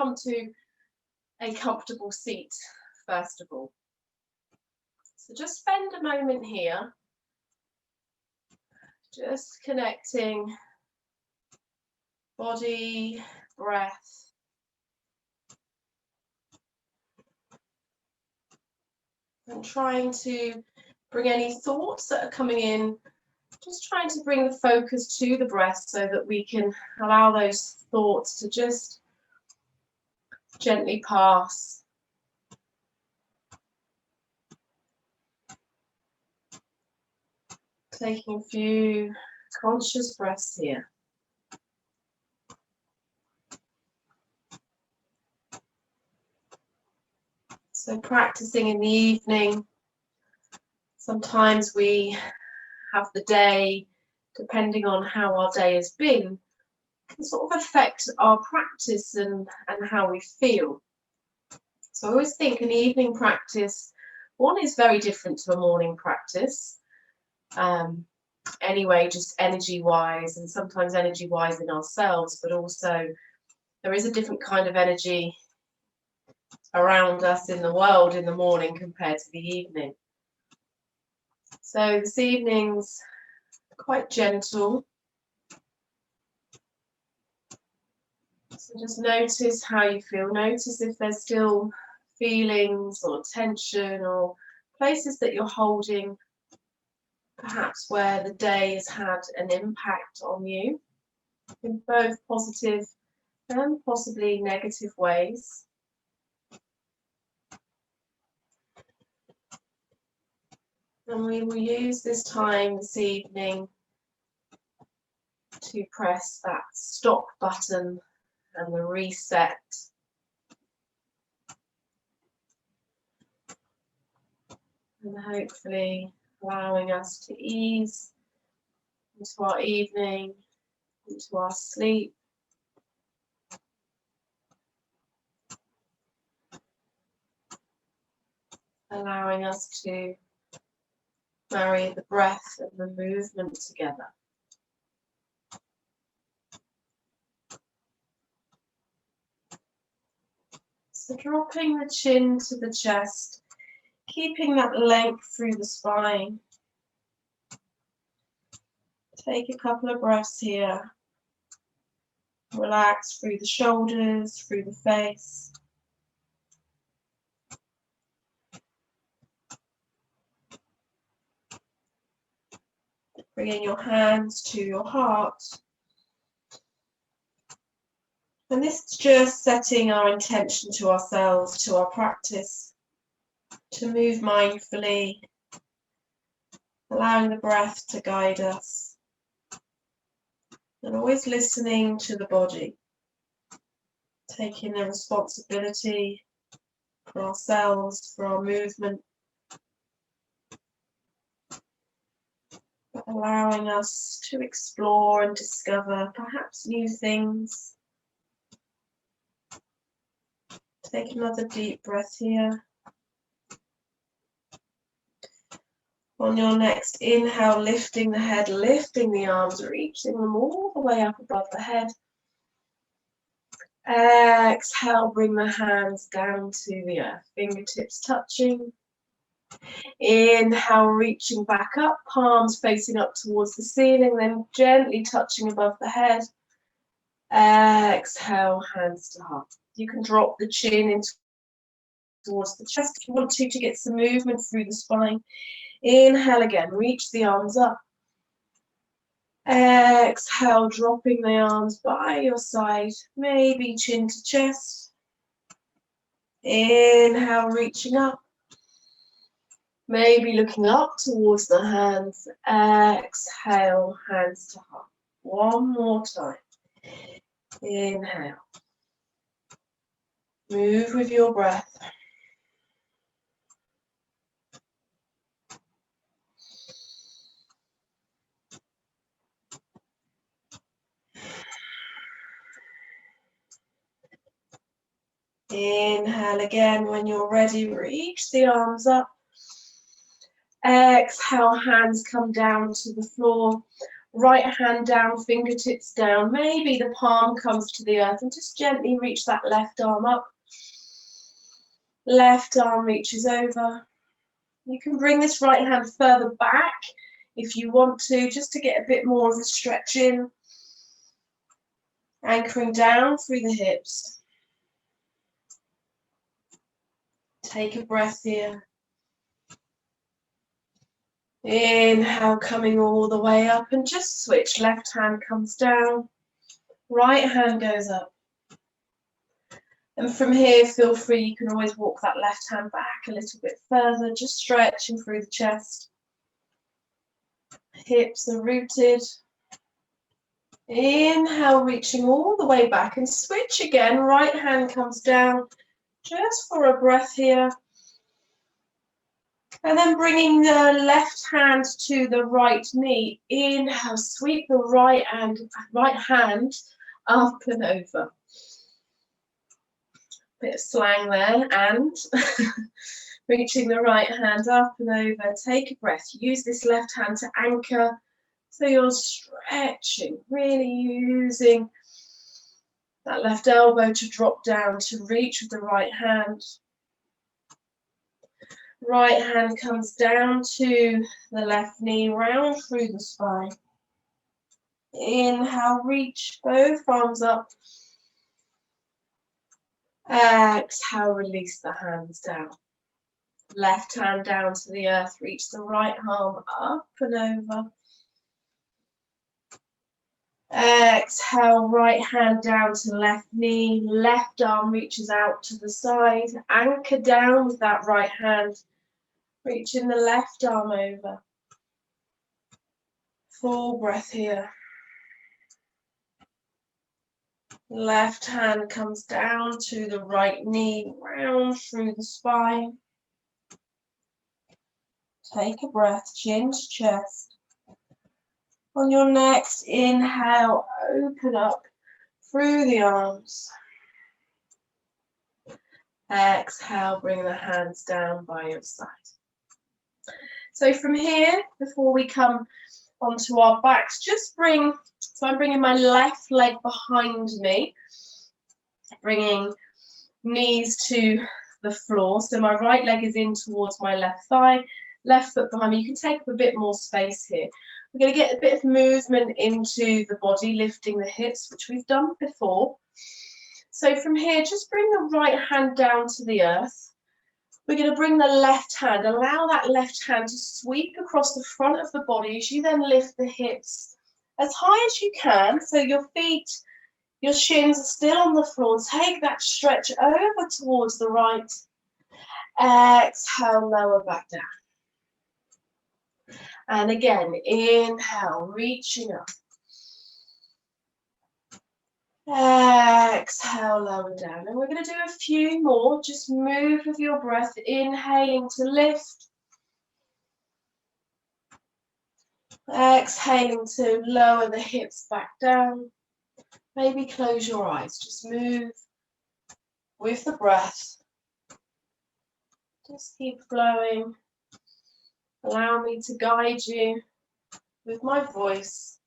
come to a comfortable seat first of all. So just spend a moment here, just connecting body, breath, and trying to bring any thoughts that are coming in, just trying to bring the focus to the breath so that we can allow those thoughts to just gently pass. Taking a few conscious breaths here. So practicing in the evening, sometimes we have the day, depending on how our day has been, can sort of affect our practice and how we feel. So I always think an evening practice, one is very different to a morning practice. Anyway, just energy-wise, and sometimes energy-wise in ourselves, but also there is a different kind of energy around us in the world in the morning compared to the evening. So this evening's quite gentle. So just notice how you feel. Notice if there's still feelings or tension or places that you're holding, perhaps where the day has had an impact on you in both positive and possibly negative ways. And we will use this time this evening to press that stop button and the reset. And hopefully allowing us to ease into our evening, into our sleep. Allowing us to marry the breath and the movement together. So dropping the chin to the chest, keeping that length through the spine. Take a couple of breaths here. Relax through the shoulders, through the face. Bringing your hands to your heart. And this is just setting our intention to ourselves, to our practice, to move mindfully, allowing the breath to guide us, and always listening to the body, taking the responsibility for ourselves, for our movement, but allowing us to explore and discover perhaps new things. Take another deep breath here. On your next inhale, lifting the head, lifting the arms, reaching them all the way up above the head. Exhale, bring the hands down to the earth, fingertips touching. Inhale, reaching back up, palms facing up towards the ceiling, then gently touching above the head. Exhale, hands to heart. You can drop the chin in towards the chest if you want to get some movement through the spine. Inhale again, reach the arms up. Exhale, dropping the arms by your side, maybe chin to chest. Inhale, reaching up. Maybe looking up towards the hands. Exhale, hands to heart. One more time. Inhale. Move with your breath. Inhale again. When you're ready, reach the arms up. Exhale, hands come down to the floor. Right hand down, fingertips down. Maybe the palm comes to the earth and just gently reach that left arm up. Left arm reaches over. You can bring this right hand further back if you want to, just to get a bit more of a stretch in. Anchoring down through the hips. Take a breath here. Inhale, coming all the way up, and just switch. Left hand comes down, right hand goes up. And from here, feel free, you can always walk that left hand back a little bit further, just stretching through the chest. Hips are rooted. Inhale, reaching all the way back, and switch again. Right hand comes down, just for a breath here. And then bringing the left hand to the right knee. Inhale, sweep the right hand up and over. Bit of slang there, and reaching the right hand up and over. Take a breath. Use this left hand to anchor. So you're stretching, really using that left elbow to drop down, to reach with the right hand. Right hand comes down to the left knee, round through the spine. Inhale, reach both arms up. Exhale, release the hands down. Left hand down to the earth, reach the right arm up and over. Exhale, right hand down to left knee, left arm reaches out to the side. Anchor down with that right hand, reaching the left arm over. Full breath here. Left hand comes down to the right knee, round through the spine. Take a breath, chin to chest. On your next inhale, open up through the arms. Exhale, bring the hands down by your side. So from here, before we come onto our backs, so I'm bringing my left leg behind me, bringing knees to the floor. So my right leg is in towards my left thigh, left foot behind me. You can take up a bit more space here. We're going to get a bit of movement into the body, lifting the hips, which we've done before. So from here, just bring the right hand down to the earth. We're going to bring the left hand, allow that left hand to sweep across the front of the body as you then lift the hips as high as you can. So your feet, your shins are still on the floor. Take that stretch over towards the right. Exhale, lower back down. And again, inhale, reaching up. Exhale, lower down. And we're going to do a few more. Just move with your breath, inhaling to lift. Exhaling to lower the hips back down. Maybe close your eyes. Just move with the breath. Just keep flowing. Allow me to guide you with my voice.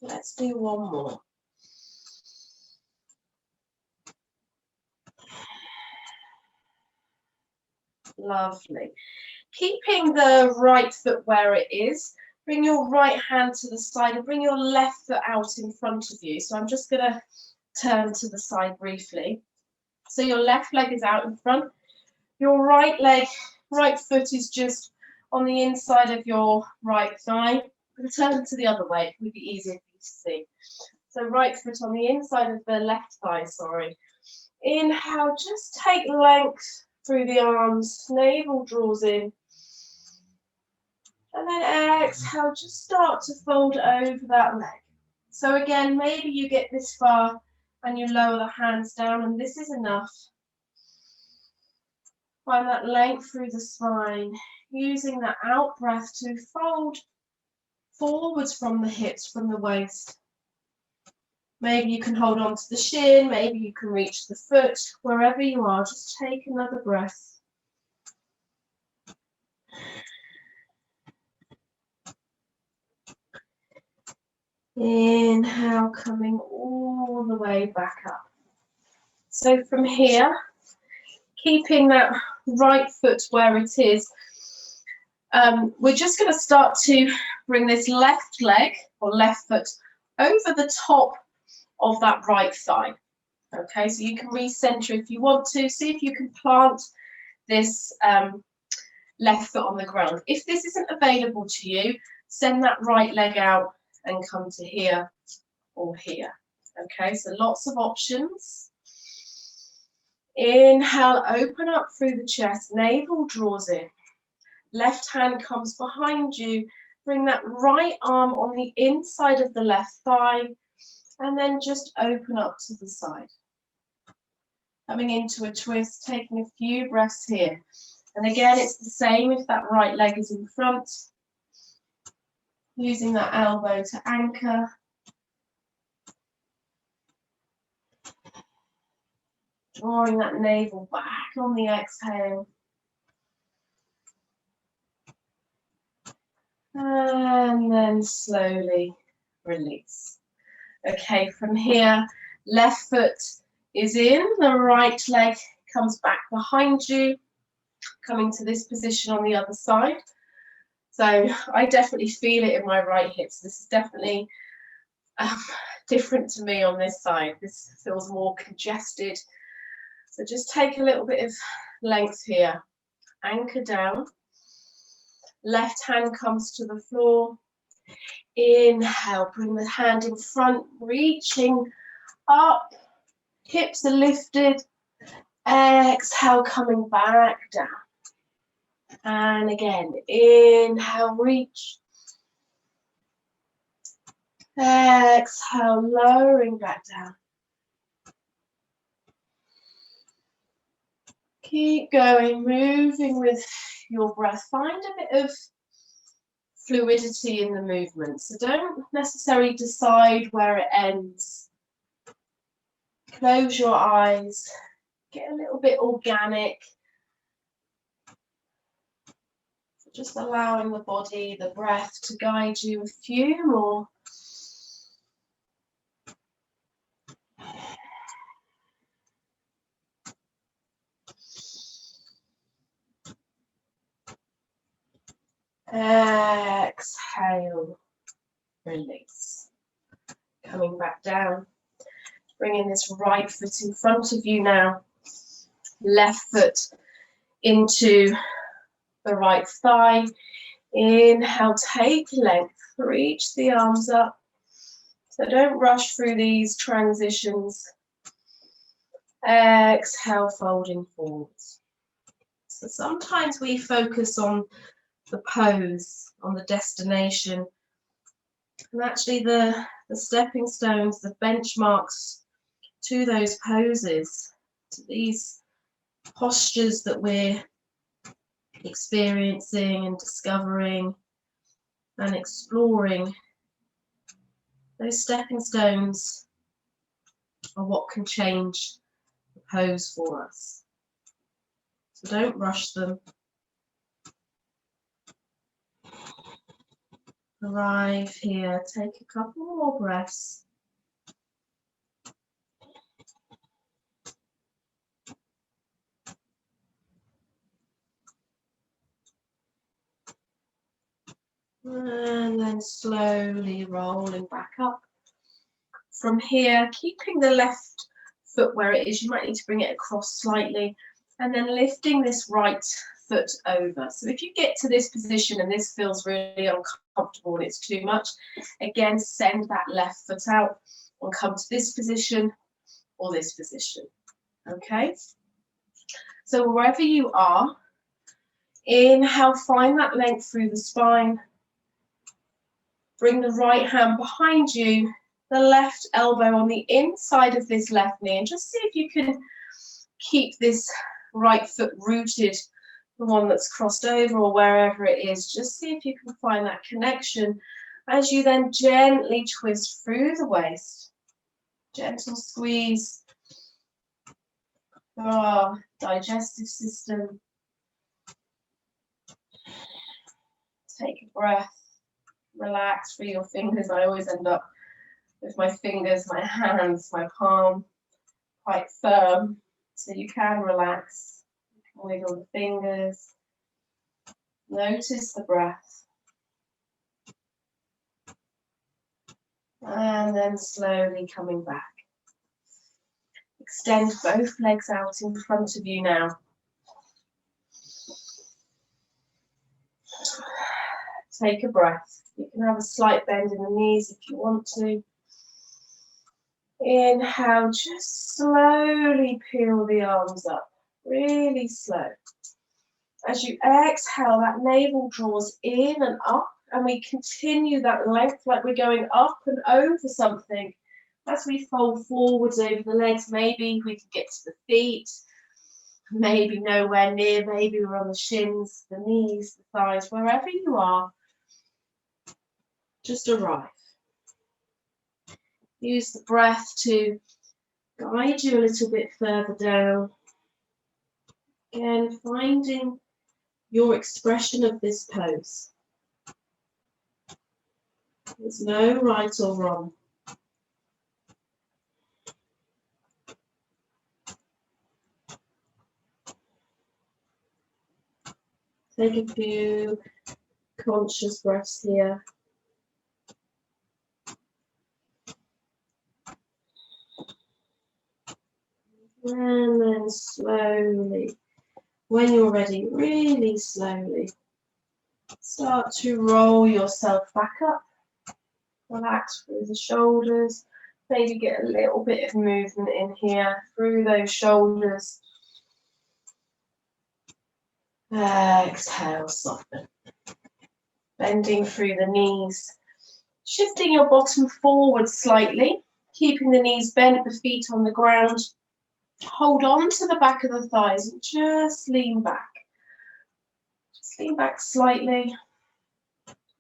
Let's do one more. Lovely. Keeping the right foot where it is, bring your right hand to the side and bring your left foot out in front of you. So I'm just going to turn to the side briefly. So your left leg is out in front. Your right foot is just on the inside of your right thigh. Turn to the other way, it would be easier for you to see. So right foot on the inside of the left thigh, sorry. Inhale, just take length through the arms, navel draws in. And then exhale, just start to fold over that leg. So again, maybe you get this far and you lower the hands down, and this is enough. Find that length through the spine, using that out breath to fold forwards from the hips, from the waist. Maybe you can hold on to the shin, maybe you can reach the foot, wherever you are, just take another breath. Inhale, coming all the way back up. So from here, keeping that right foot where it is, we're just going to start to bring this left leg or left foot over the top of that right thigh. Okay, so you can recenter if you want to. See if you can plant this left foot on the ground. If this isn't available to you, send that right leg out and come to here or here. Okay, so lots of options. Inhale, open up through the chest, navel draws in. Left hand comes behind you. Bring that right arm on the inside of the left thigh and then just open up to the side. Coming into a twist, taking a few breaths here. And again, it's the same if that right leg is in front. Using that elbow to anchor. Drawing that navel back on the exhale. And then slowly release. Okay, from here, left foot is in, the right leg comes back behind you, coming to this position on the other side. So I definitely feel it in my right hip. So this is definitely different to me on this side. This feels more congested. So just take a little bit of length here. Anchor down. Left hand comes to the floor. Inhale, bring the hand in front, reaching up. Hips are lifted. Exhale, coming back down. And again, inhale, reach. Exhale, lowering back down. Keep going, moving with your breath. Find a bit of fluidity in the movement. So don't necessarily decide where it ends. Close your eyes. Get a little bit organic. So just allowing the body, the breath to guide you a few more. Exhale, release. Coming back down. Bringing this right foot in front of you now. Left foot into the right thigh. Inhale, take length, reach the arms up. So don't rush through these transitions. Exhale, folding forwards. So sometimes we focus on the pose, on the destination, and actually the stepping stones, the benchmarks to those poses, to these postures that we're experiencing and discovering and exploring, those stepping stones are what can change the pose for us. So don't rush them. Arrive here, take a couple more breaths. And then slowly rolling back up. From here, keeping the left foot where it is, you might need to bring it across slightly, and then lifting this right foot over. So if you get to this position and this feels really uncomfortable and it's too much, again, send that left foot out and come to this position or this position. Okay? So wherever you are, inhale, find that length through the spine. Bring the right hand behind you, the left elbow on the inside of this left knee, and just see if you can keep this right foot rooted, the one that's crossed over or wherever it is. Just see if you can find that connection as you then gently twist through the waist. Gentle squeeze for our digestive system. Take a breath. Relax through your fingers. I always end up with my fingers, my hands, my palm quite firm, so you can relax. You can wiggle the fingers. Notice the breath. And then slowly coming back. Extend both legs out in front of you now. Take a breath. You can have a slight bend in the knees if you want to. Inhale, just slowly peel the arms up, really slow. As you exhale, that navel draws in and up, and we continue that length like we're going up and over something. As we fold forwards over the legs, maybe we can get to the feet, maybe nowhere near, maybe we're on the shins, the knees, the thighs, wherever you are, just arrive. Use the breath to guide you a little bit further down. Again, finding your expression of this pose. There's no right or wrong. Take a few conscious breaths here. And then slowly, when you're ready, really slowly, start to roll yourself back up. Relax through the shoulders. Maybe get a little bit of movement in here through those shoulders. Exhale, soften. Bending through the knees. Shifting your bottom forward slightly. Keeping the knees bent, the feet on the ground. Hold on to the back of the thighs and just lean back. Just lean back slightly.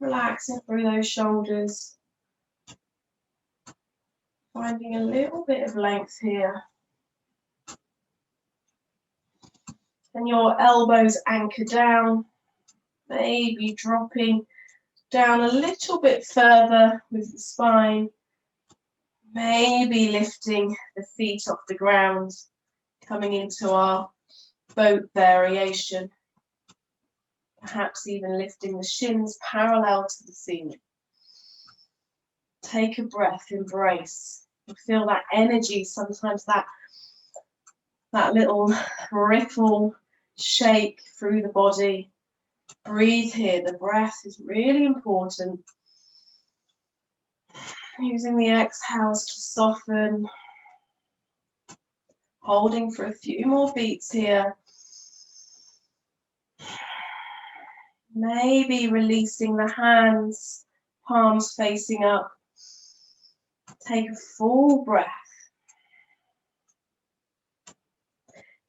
Relaxing through those shoulders. Finding a little bit of length here. And your elbows anchor down. Maybe dropping down a little bit further with the spine. Maybe lifting the feet off the ground, coming into our boat variation. Perhaps even lifting the shins parallel to the ceiling. Take a breath, embrace. You feel that energy, sometimes that little ripple shake through the body. Breathe here. The breath is really important. Using the exhales to soften. Holding for a few more beats here. Maybe releasing the hands, palms facing up. Take a full breath.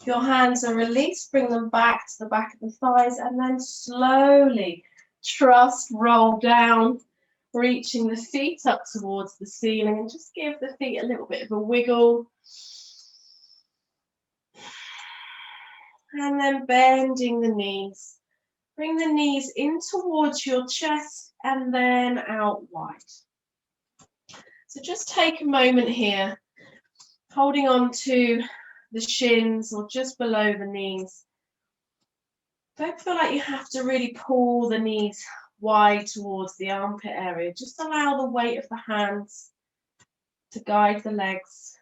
If your hands are released, bring them back to the back of the thighs and then slowly trust, roll down, reaching the feet up towards the ceiling and just give the feet a little bit of a wiggle. And then bending the knees. Bring the knees in towards your chest and then out wide. So just take a moment here, holding on to the shins or just below the knees. Don't feel like you have to really pull the knees wide towards the armpit area. Just allow the weight of the hands to guide the legs.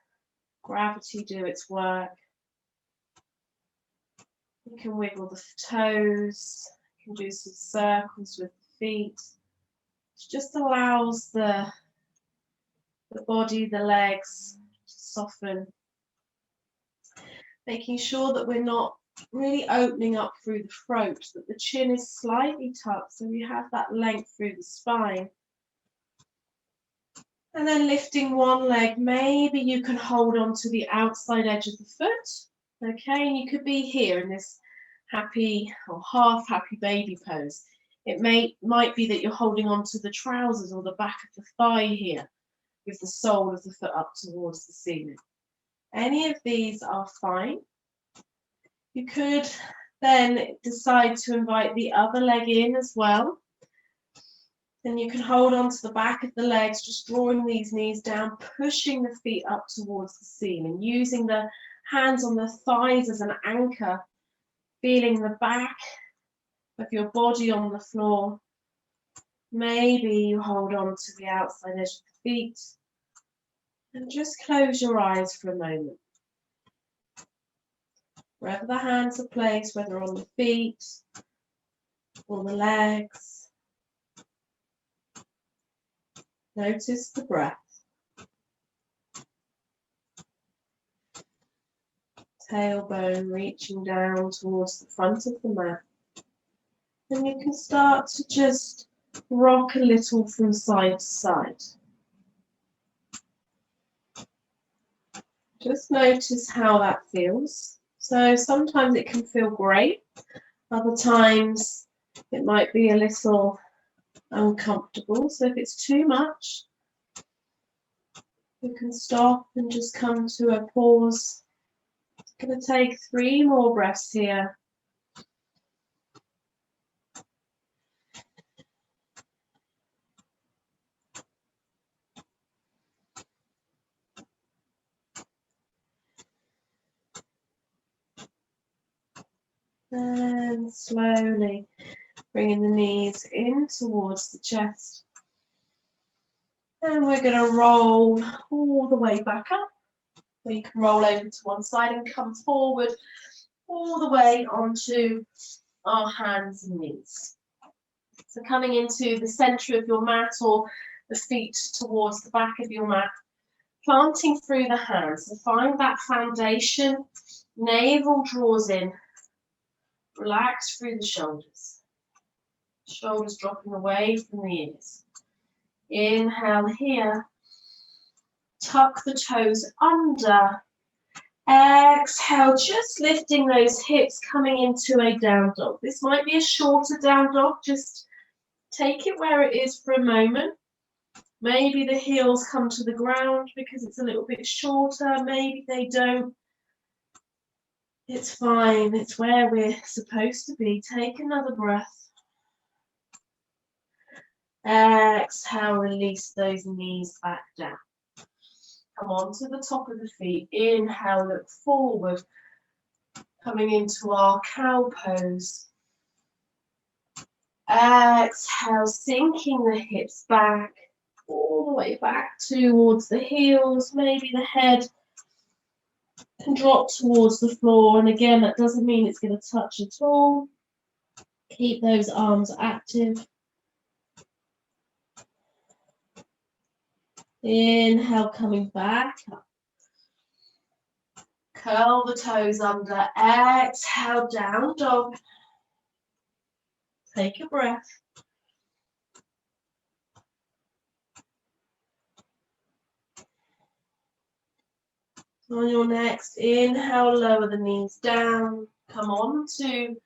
Gravity do its work. You can wiggle the toes. You can do some circles with the feet. It just allows the body, the legs to soften. Making sure that we're not really opening up through the throat, that the chin is slightly tucked so we have that length through the spine. And then lifting one leg, maybe you can hold on to the outside edge of the foot. Okay, and you could be here in this happy or half happy baby pose. It might be that you're holding on to the trousers or the back of the thigh here with the sole of the foot up towards the ceiling. Any of these are fine. You could then decide to invite the other leg in as well. Then you can hold on to the back of the legs, just drawing these knees down, pushing the feet up towards the ceiling, using the hands on the thighs as an anchor, feeling the back of your body on the floor. Maybe you hold on to the outside edge of the feet and just close your eyes for a moment. Wherever the hands are placed, whether on the feet or the legs, notice the breath. Tailbone reaching down towards the front of the mat. And you can start to just rock a little from side to side. Just notice how that feels. So sometimes it can feel great. Other times it might be a little uncomfortable. So if it's too much, you can stop and just come to a pause. I'm going to take 3 more breaths here. And slowly bringing the knees in towards the chest. And we're going to roll all the way back up. So you can roll over to one side and come forward all the way onto our hands and knees. So coming into the center of your mat or the feet towards the back of your mat, planting through the hands. So find that foundation, navel draws in, relax through the shoulders. Shoulders dropping away from the ears. Inhale here, tuck the toes under. Exhale, just lifting those hips, coming into a down dog. This might be a shorter down dog, just take it where it is for a moment. Maybe the heels come to the ground because it's a little bit shorter, maybe they don't. It's fine, it's where we're supposed to be. Take another breath. Exhale, release those knees back down. Come on to the top of the feet. Inhale, look forward. Coming into our cow pose. Exhale, sinking the hips back, all the way back towards the heels. Maybe the head can drop towards the floor. And again, that doesn't mean it's going to touch at all. Keep those arms active. Inhale, coming back up. Curl the toes under. Exhale, down dog. Take a breath. On your next inhale, lower the knees down. Come on to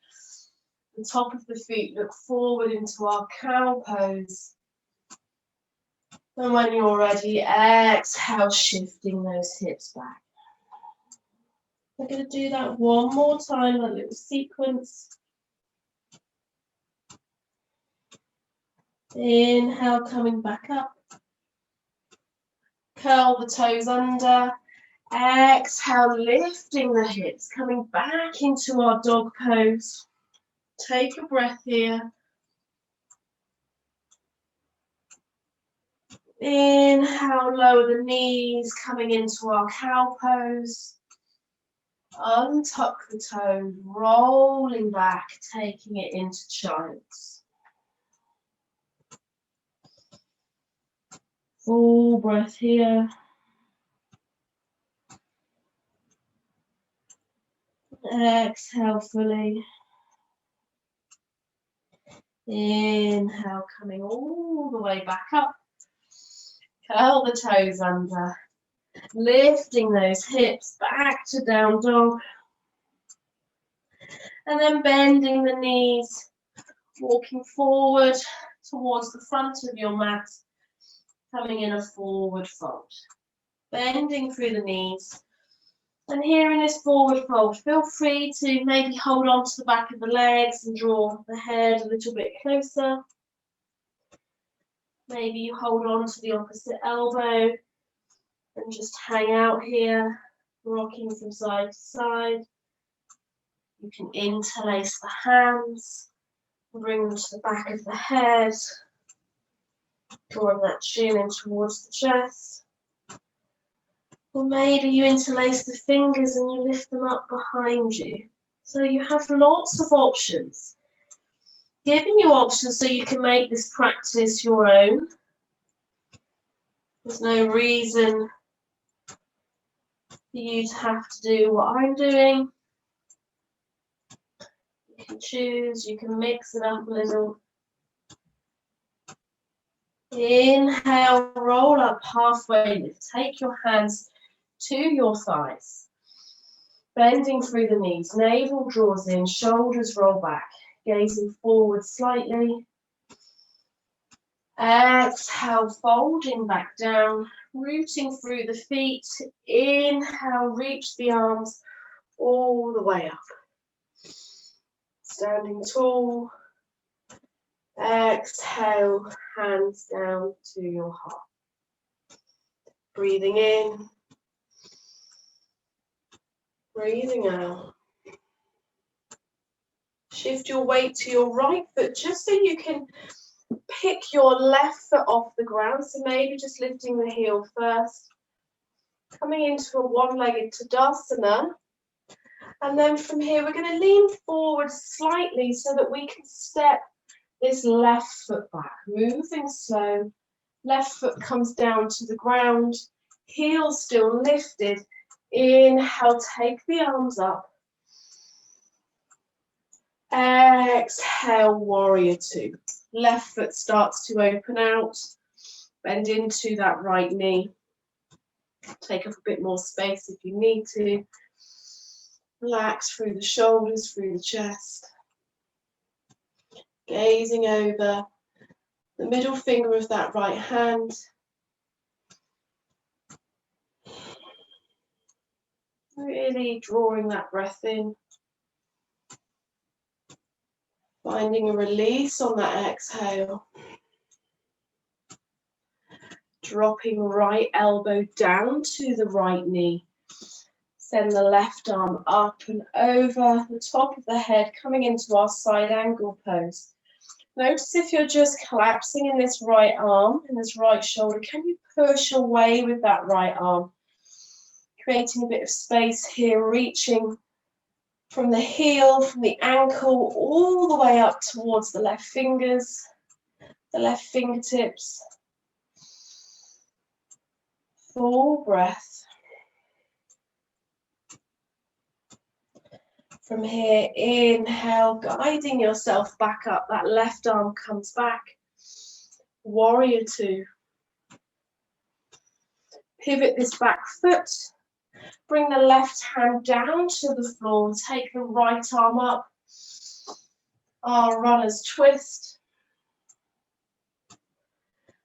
the top of the feet. Look forward into our cow pose. And when you're ready, exhale, shifting those hips back. We're going to do that one more time, that little sequence. Inhale, coming back up. Curl the toes under. Exhale, lifting the hips, coming back into our dog pose. Take a breath here. Inhale, lower the knees, coming into our cow pose. Untuck the toes, rolling back, taking it into child's. Full breath here. Exhale fully. Inhale, coming all the way back up. Curl the toes under. Lifting those hips back to down dog. And then bending the knees, walking forward towards the front of your mat, coming in a forward fold. Bending through the knees. And here in this forward fold, feel free to maybe hold on to the back of the legs and draw the head a little bit closer. Maybe you hold on to the opposite elbow and just hang out here, rocking from side to side. You can interlace the hands, bring them to the back of the head, drawing that chin in towards the chest. Or maybe you interlace the fingers and you lift them up behind you. So you have lots of options. Giving you options so you can make this practice your own. There's no reason for you to have to do what I'm doing. You can choose, you can mix it up a little. Inhale, roll up halfway lift. Take your hands to your thighs. Bending through the knees, navel draws in, shoulders roll back, gazing forward slightly. Exhale, folding back down, rooting through the feet. Inhale, reach the arms all the way up. Standing tall. Exhale, hands down to your heart. Breathing in. Breathing out. Shift your weight to your right foot just so you can pick your left foot off the ground. So maybe just lifting the heel first. Coming into a one-legged Tadasana. And then from here, we're going to lean forward slightly so that we can step this left foot back. Moving slow. Left foot comes down to the ground. Heel still lifted. Inhale, take the arms up. Exhale, warrior two. Left foot starts to open out. Bend into that right knee. Take up a bit more space if you need to. Relax through the shoulders, through the chest. Gazing over the middle finger of that right hand. Really drawing that breath in. Finding a release on that exhale. Dropping right elbow down to the right knee. Send the left arm up and over the top of the head, coming into our side angle pose. Notice if you're just collapsing in this right arm, in this right shoulder, can you push away with that right arm? Creating a bit of space here, reaching from the heel, from the ankle, all the way up towards the left fingers, the left fingertips. Full breath. From here, inhale, guiding yourself back up. That left arm comes back. Warrior two. Pivot this back foot. Bring the left hand down to the floor. Take the right arm up. Our runner's twist.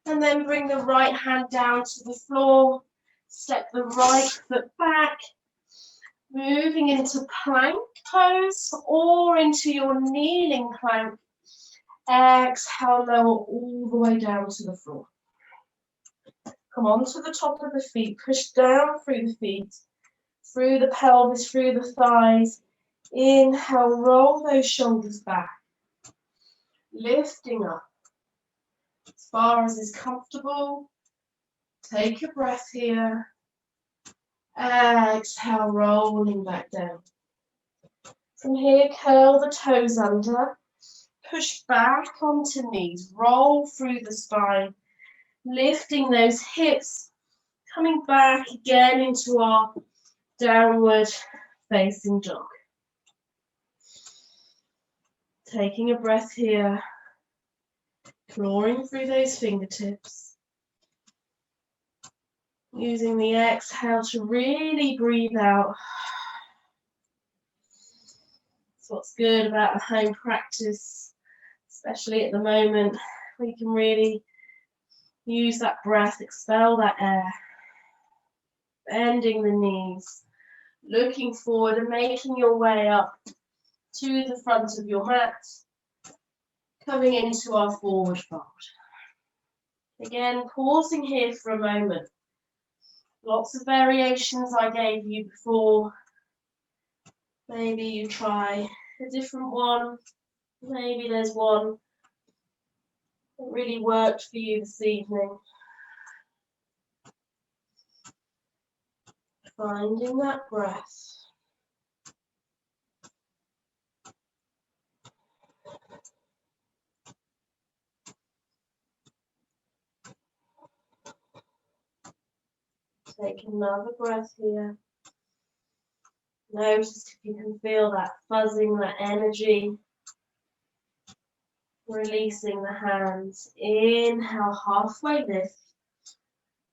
And then bring the right hand down to the floor. Step the right foot back. Moving into plank pose or into your kneeling plank. Exhale, lower all the way down to the floor. Come on to the top of the feet. Push down through the feet, through the pelvis, through the thighs. Inhale, roll those shoulders back. Lifting up as far as is comfortable. Take a breath here. Exhale, rolling back down. From here, curl the toes under. Push back onto knees. Roll through the spine. Lifting those hips. Coming back again into our downward facing dog. Taking a breath here. Clawing through those fingertips. Using the exhale to really breathe out. That's what's good about a home practice, especially at the moment. We can really use that breath, expel that air. Bending the knees, looking forward and making your way up to the front of your mat. Coming into our forward fold. Again, pausing here for a moment. Lots of variations I gave you before. Maybe you try a different one. Maybe there's one that really worked for you this evening. Finding that breath. Take another breath here. Notice if you can feel that fuzzing, that energy. Releasing the hands. Inhale, halfway lift.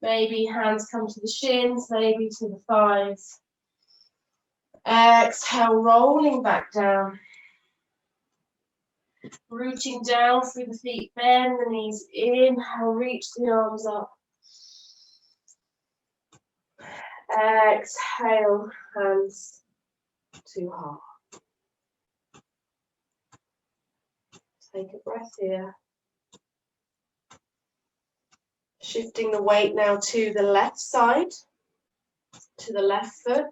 Maybe hands come to the shins, maybe to the thighs. Exhale, rolling back down. Rooting down through the feet, bend the knees. Inhale, reach the arms up. Exhale, hands to heart. Take a breath here. Shifting the weight now to the left side, to the left foot.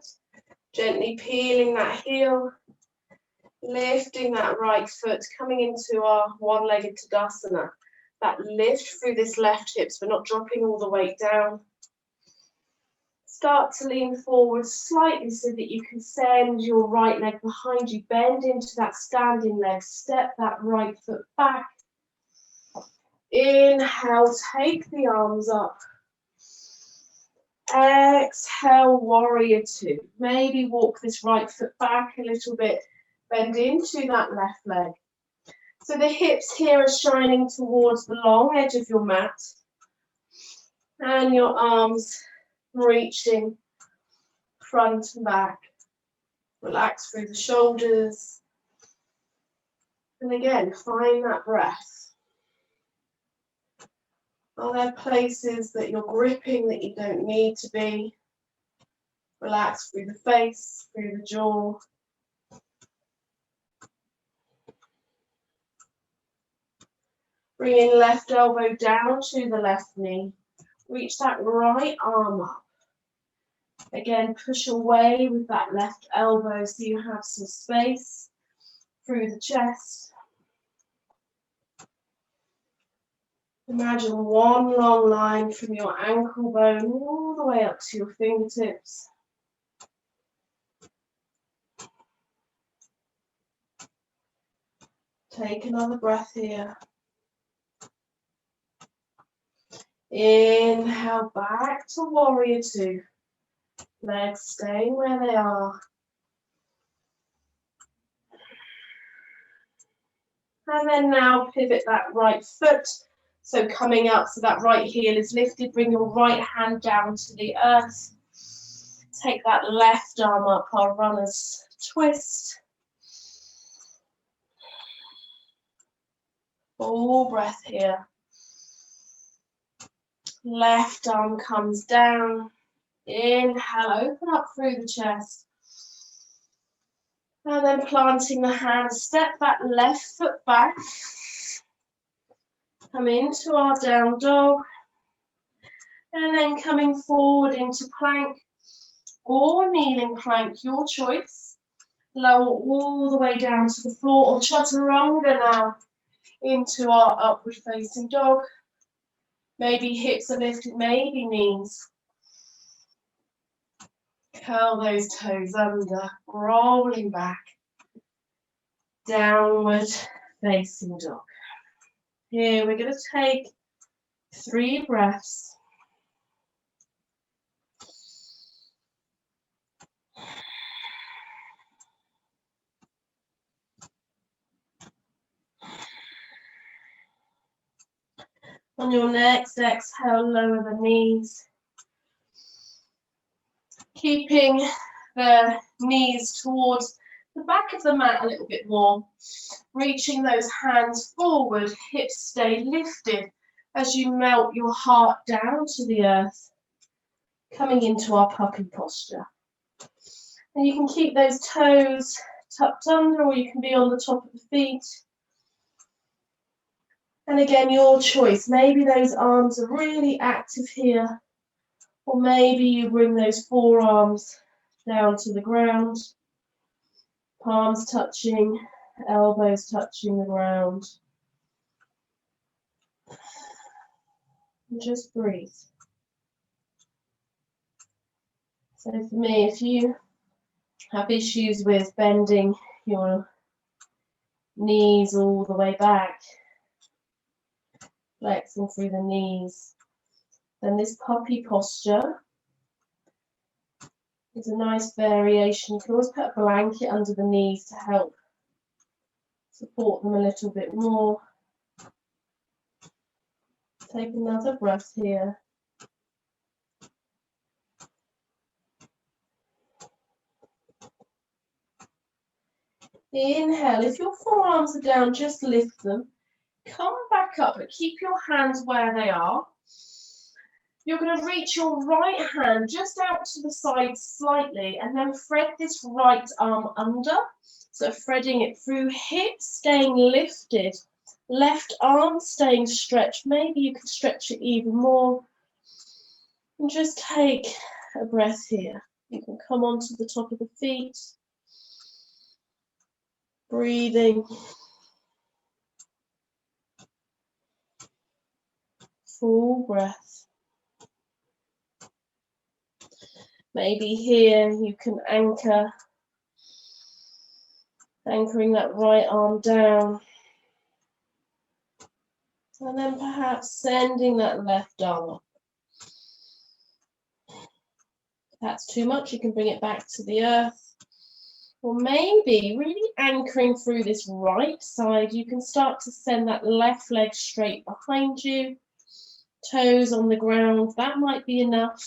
Gently peeling that heel. Lifting that right foot, coming into our one-legged Tadasana. That lift through this left hip, so we're not dropping all the weight down. Start to lean forward slightly so that you can send your right leg behind you. Bend into that standing leg. Step that right foot back. Inhale, take the arms up. Exhale, warrior two. Maybe walk this right foot back a little bit. Bend into that left leg. So the hips here are shining towards the long edge of your mat. And your arms reaching front and back. Relax through the shoulders. And again, find that breath. Are there places that you're gripping that you don't need to be? Relax through the face, through the jaw. Bringing left elbow down to the left knee. Reach that right arm up. Again, push away with that left elbow so you have some space through the chest. Imagine one long line from your ankle bone all the way up to your fingertips. Take another breath here. Inhale back to warrior two. Legs staying where they are. And then now pivot that right foot. So coming up, so that right heel is lifted. Bring your right hand down to the earth. Take that left arm up, our runner's twist. Full breath here. Left arm comes down. Inhale, open up through the chest. And then planting the hands, step that left foot back. Come into our down dog. And then coming forward into plank or kneeling plank, your choice. Lower all the way down to the floor or chaturanga now into our upward facing dog. Maybe hips are lifted, maybe knees. Curl those toes under, rolling back. Downward facing dog. Here we're going to take 3 breaths. On your next exhale, lower the knees. Keeping the knees towards the back of the mat a little bit more. Reaching those hands forward, hips stay lifted as you melt your heart down to the earth. Coming into our puppy posture. And you can keep those toes tucked under or you can be on the top of the feet. And again, your choice. Maybe those arms are really active here, or maybe you bring those forearms down to the ground, palms touching, elbows touching the ground. And just breathe. So for me, if you have issues with bending your knees all the way back, flexing through the knees, then this puppy posture is a nice variation. You can always put a blanket under the knees to help support them a little bit more. Take another breath here. Inhale. If your forearms are down, just lift them. Come back up, but keep your hands where they are. You're going to reach your right hand just out to the side slightly and then thread this right arm under. So threading it through hips, staying lifted. Left arm staying stretched. Maybe you can stretch it even more. And just take a breath here. You can come onto the top of the feet. Breathing. Full breath. Maybe here you can anchoring that right arm down. And then perhaps sending that left arm up. If that's too much, you can bring it back to the earth. Or maybe really anchoring through this right side, you can start to send that left leg straight behind you. Toes on the ground, that might be enough.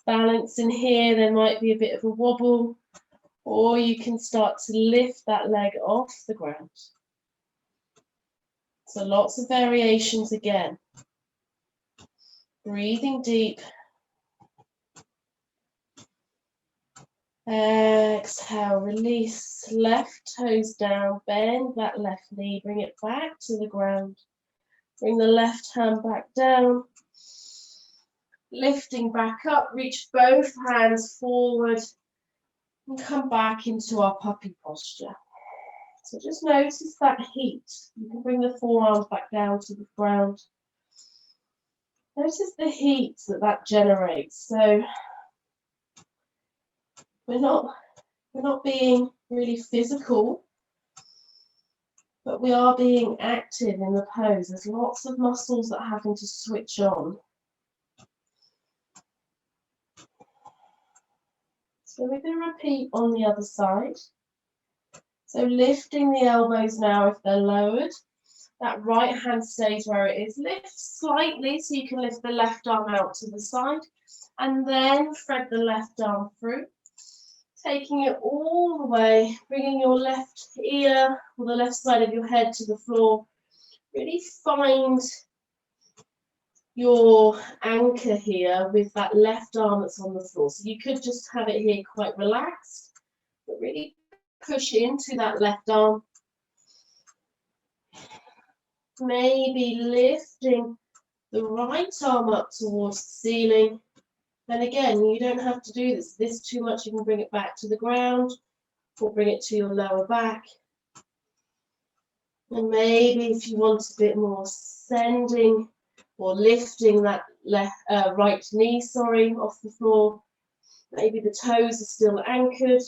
Balance in here, there might be a bit of a wobble. Or you can start to lift that leg off the ground. So lots of variations again. Breathing deep. Exhale, release, left toes down, bend that left knee, bring it back to the ground. Bring the left hand back down. Lifting back up, reach both hands forward and come back into our puppy posture. So just notice that heat. You can bring the forearms back down to the ground. Notice the heat that generates. So we're not being really physical, but we are being active in the pose. There's lots of muscles that are having to switch on. So we're going to repeat on the other side. So lifting the elbows now if they're lowered. That right hand stays where it is. Lift slightly so you can lift the left arm out to the side. And then thread the left arm through. Taking it all the way, bringing your left ear or the left side of your head to the floor. Really find your anchor here with that left arm that's on the floor. So you could just have it here quite relaxed, but really push into that left arm. Maybe lifting the right arm up towards the ceiling. And again, you don't have to do this too much. You can bring it back to the ground or bring it to your lower back. And maybe if you want a bit more, sending or lifting that right knee, off the floor. Maybe the toes are still anchored.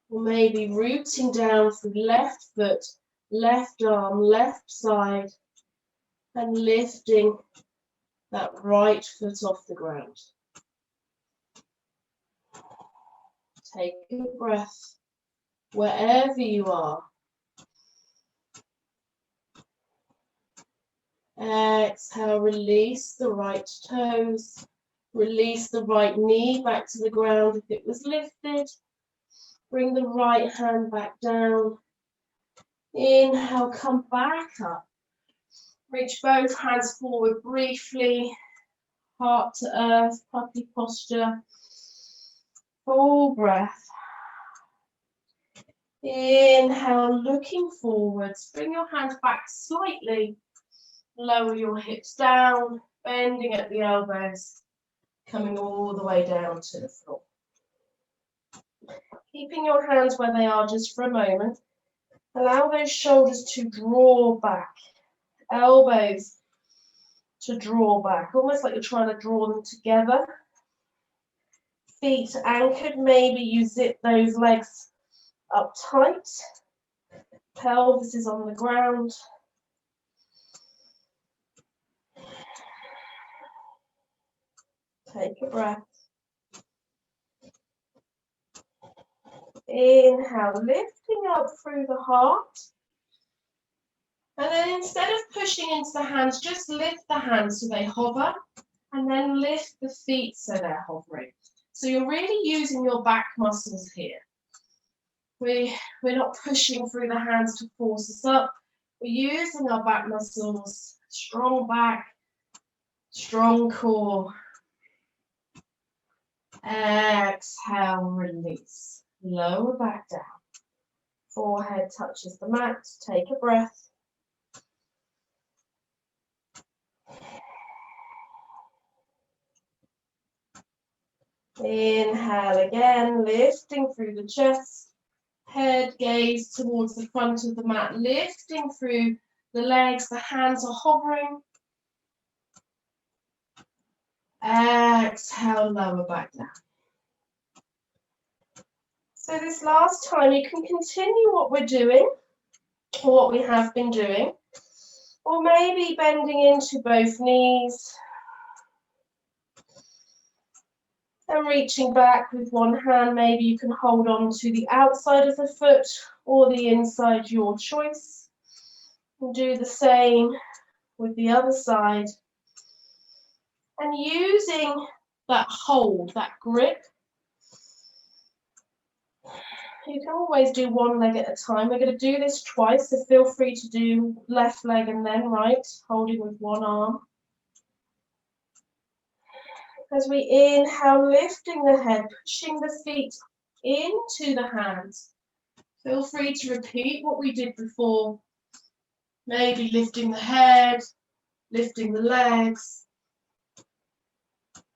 Or maybe rooting down through left foot, left arm, left side, and lifting that right foot off the ground. Take a breath wherever you are. Exhale, release the right toes. Release the right knee back to the ground if it was lifted. Bring the right hand back down. Inhale, come back up. Reach both hands forward briefly. Heart to earth, puppy posture. Full breath. Inhale, looking forwards. Bring your hands back slightly. Lower your hips down, bending at the elbows, coming all the way down to the floor. Keeping your hands where they are just for a moment. Allow those shoulders to draw back, elbows to draw back, almost like you're trying to draw them together. Feet anchored, maybe you zip those legs up tight. Pelvis is on the ground. Take a breath. Inhale, lifting up through the heart. And then instead of pushing into the hands, just lift the hands so they hover. And then lift the feet so they're hovering. So you're really using your back muscles here. We're not pushing through the hands to force us up. We're using our back muscles, strong back, strong core. Exhale, release. Lower back down. Forehead touches the mat. Take a breath. Inhale again, lifting through the chest. Head, gaze towards the front of the mat, lifting through the legs. The hands are hovering. Exhale, lower back down. So this last time you can continue what we're doing, or what we have been doing, or maybe bending into both knees and reaching back with one hand. Maybe you can hold on to the outside of the foot or the inside, your choice. And do the same with the other side. And using that hold, that grip, you can always do one leg at a time. We're going to do this twice, so feel free to do left leg and then right, holding with one arm. As we inhale, lifting the head, pushing the feet into the hands. Feel free to repeat what we did before. Maybe lifting the head, lifting the legs.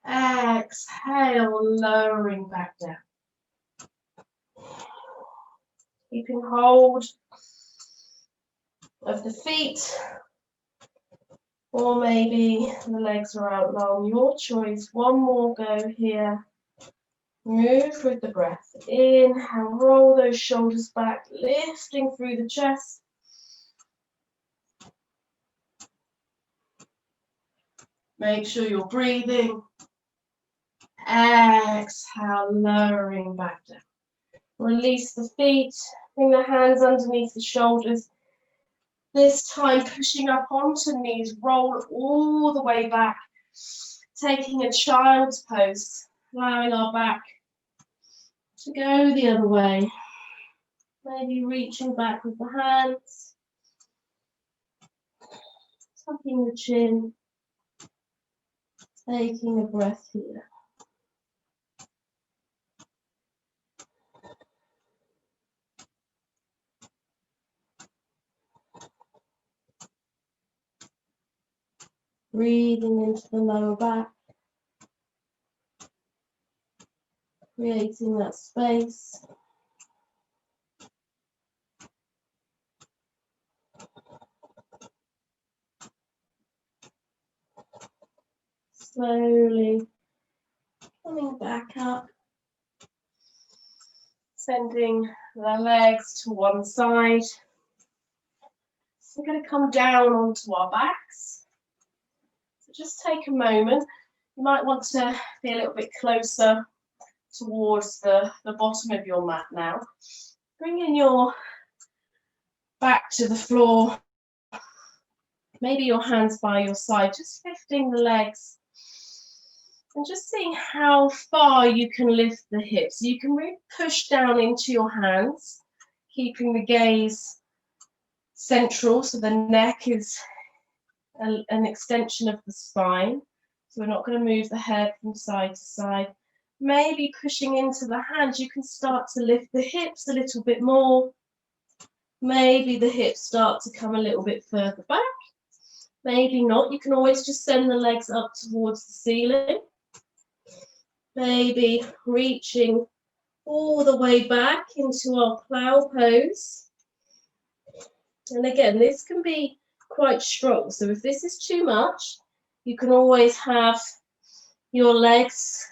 Exhale, lowering back down. Keeping hold of the feet, or maybe the legs are out long, your choice. One more go here. Move with the breath. Inhale, roll those shoulders back, lifting through the chest. Make sure you're breathing. Exhale, lowering back down. Release the feet, bring the hands underneath the shoulders. This time pushing up onto knees, roll all the way back, taking a child's pose, allowing our back to go the other way. Maybe reaching back with the hands, tucking the chin, taking a breath here. Breathing into the lower back, creating that space. Slowly coming back up, sending the legs to one side. So we're going to come down onto our backs. So just take a moment. You might want to be a little bit closer towards the bottom of your mat now. Bringing your back to the floor. Maybe your hands by your side, just lifting the legs. And just seeing how far you can lift the hips. You can really push down into your hands, keeping the gaze central, so the neck is an extension of the spine. So we're not going to move the head from side to side. Maybe pushing into the hands, you can start to lift the hips a little bit more. Maybe the hips start to come a little bit further back. Maybe not. You can always just send the legs up towards the ceiling. Maybe reaching all the way back into our plow pose. And again, this can be quite strong. So if this is too much, you can always have your legs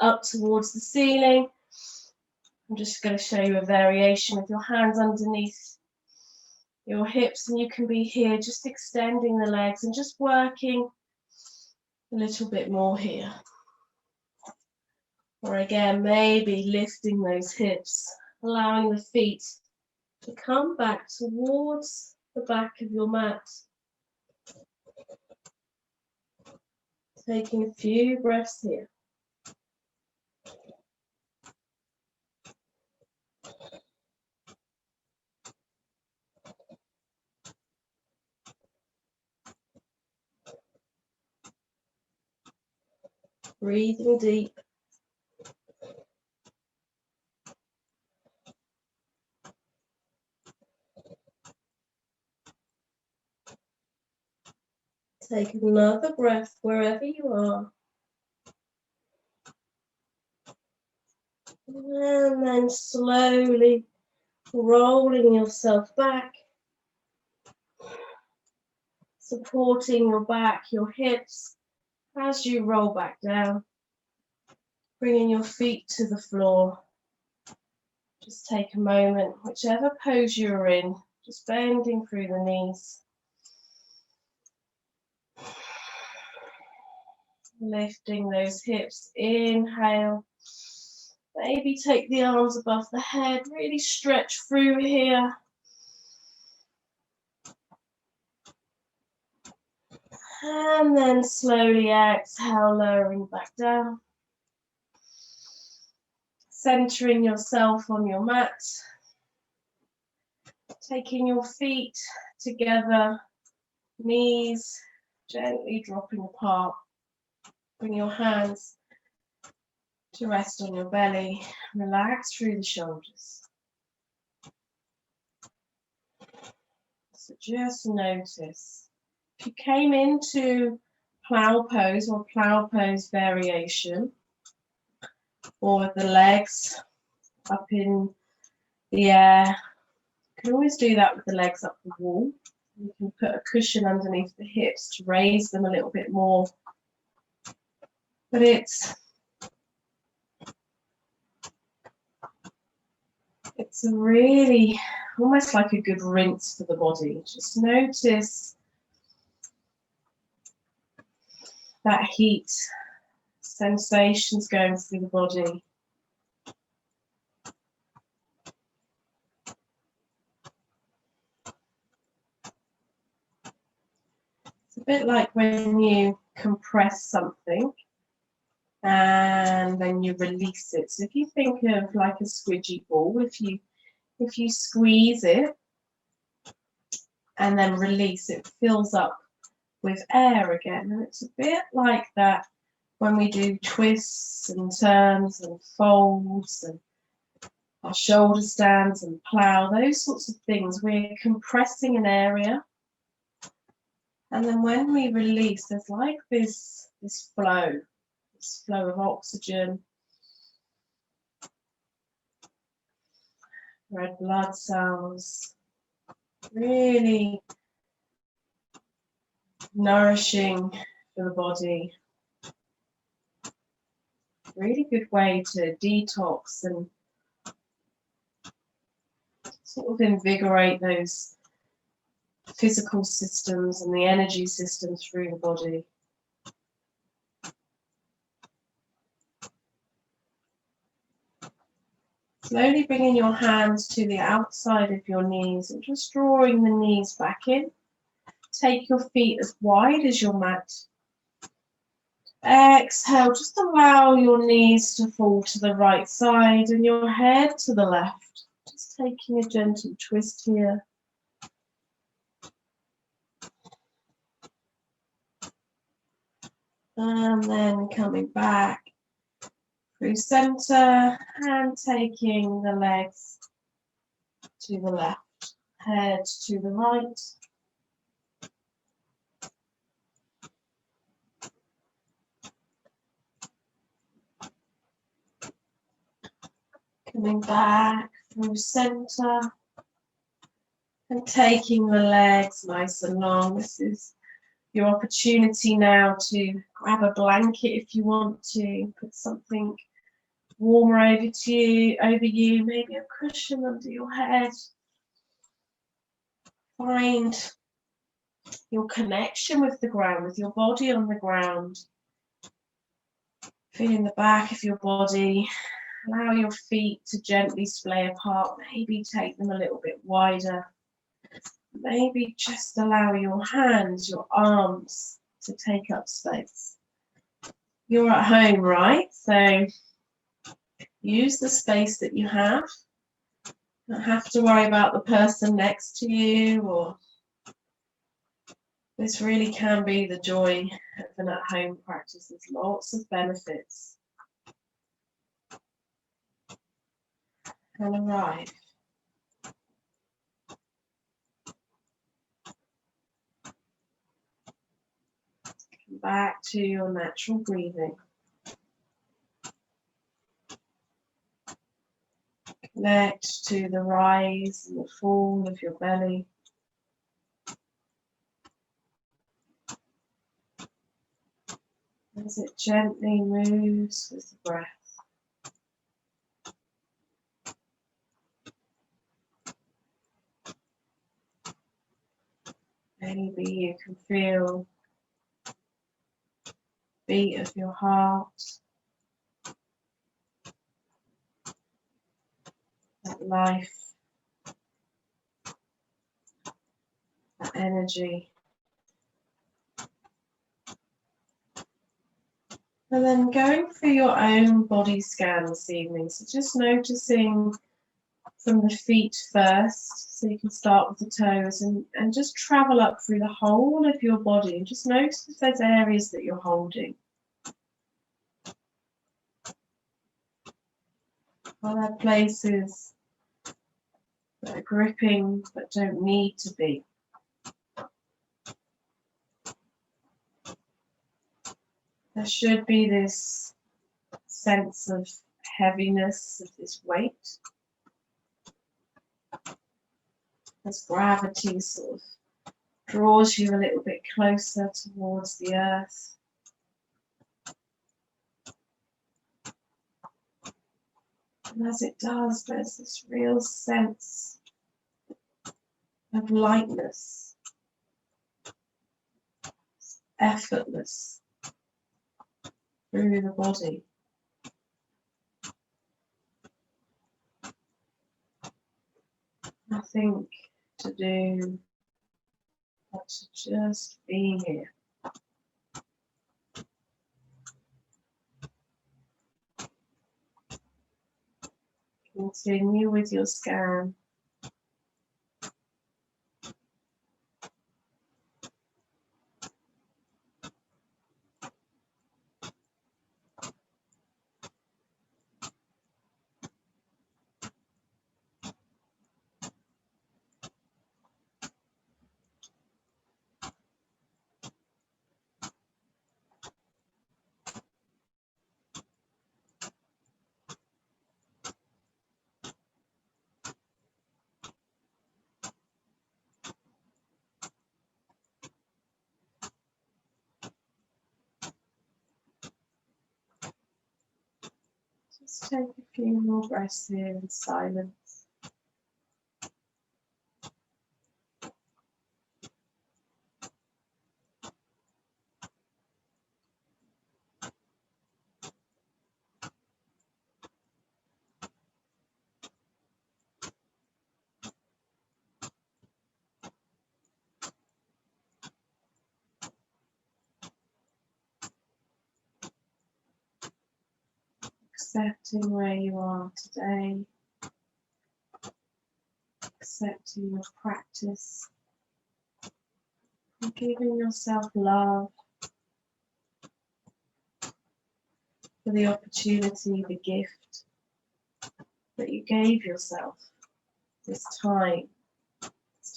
up towards the ceiling. I'm just going to show you a variation with your hands underneath your hips, and you can be here just extending the legs and just working a little bit more here. Or again, maybe lifting those hips, allowing the feet to come back towards the back of your mat. Taking a few breaths here. Breathing deep. Take another breath wherever you are. And then slowly rolling yourself back, supporting your back, your hips as you roll back down, bringing your feet to the floor. Just take a moment, whichever pose you're in, just bending through the knees. Lifting those hips, inhale. Maybe take the arms above the head, really stretch through here. And then slowly exhale, lowering back down. Centering yourself on your mat. Taking your feet together, knees gently dropping apart. Bring your hands to rest on your belly. Relax through the shoulders. So just notice, if you came into plow pose or plow pose variation, or with the legs up in the air, you can always do that with the legs up the wall. You can put a cushion underneath the hips to raise them a little bit more. But it's a really, almost like a good rinse for the body. Just notice that heat, sensations going through the body. It's a bit like when you compress something and then you release it. So if you think of like a squidgy ball, if you squeeze it and then release it, fills up with air again. And it's a bit like that when we do twists and turns and folds and our shoulder stands and plow, those sorts of things. We're compressing an area. And then when we release, there's like this flow of oxygen, red blood cells, really nourishing for the body. Really good way to detox and sort of invigorate those physical systems and the energy systems through the body. Slowly bringing your hands to the outside of your knees and just drawing the knees back in. Take your feet as wide as your mat. Exhale, just allow your knees to fall to the right side and your head to the left. Just taking a gentle twist here. And then coming back through center and taking the legs to the left. head to the right. Coming back through center and taking the legs nice and long. This is your opportunity now to grab a blanket if you want to, put something warmer over you, maybe a cushion under your head. Find your connection with the ground, with your body on the ground. Feeling the back of your body. Allow your feet to gently splay apart. Maybe take them a little bit wider. Maybe just allow your hands, your arms to take up space. You're at home, right? So use the space that you have. Don't have to worry about the person next to you, or this really can be the joy of an at-home practice. There's lots of benefits. And arrive. Come back to your natural breathing. Connect to the rise and the fall of your belly. As it gently moves with the breath. Maybe you can feel the beat of your heart. That life. That energy. And then going through your own body scan this evening. So just noticing from the feet first. So you can start with the toes and just travel up through the whole of your body. And just notice if there's areas that you're holding. Are there places that are gripping but don't need to be? There should be this sense of heaviness, of this weight. As gravity sort of draws you a little bit closer towards the earth. And as it does, there's this real sense of lightness, effortless through the body. Nothing to do but to just be here. Continue with your scan. Just take a few more breaths here in silence. Accepting where you are today, accepting your practice, and giving yourself love for the opportunity, the gift that you gave yourself, this time,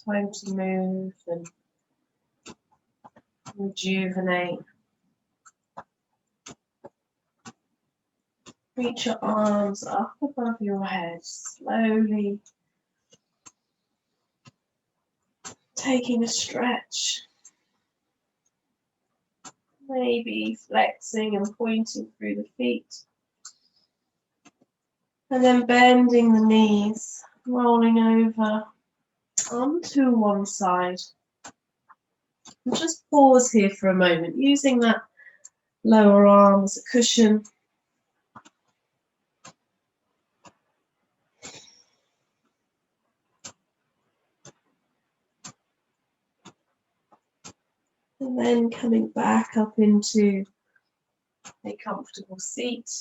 Time to move and rejuvenate. Reach your arms up above your head, slowly taking a stretch. Maybe flexing and pointing through the feet. And then bending the knees, rolling over onto one side. And just pause here for a moment, using that lower arm as a cushion. And then coming back up into a comfortable seat.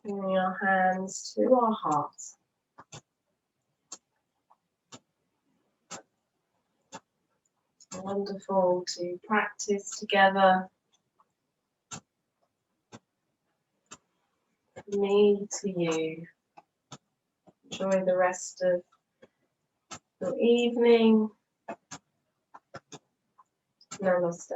Bringing our hands to our heart. Wonderful to practice together. From me to you. Enjoy the rest of your evening. Namaste.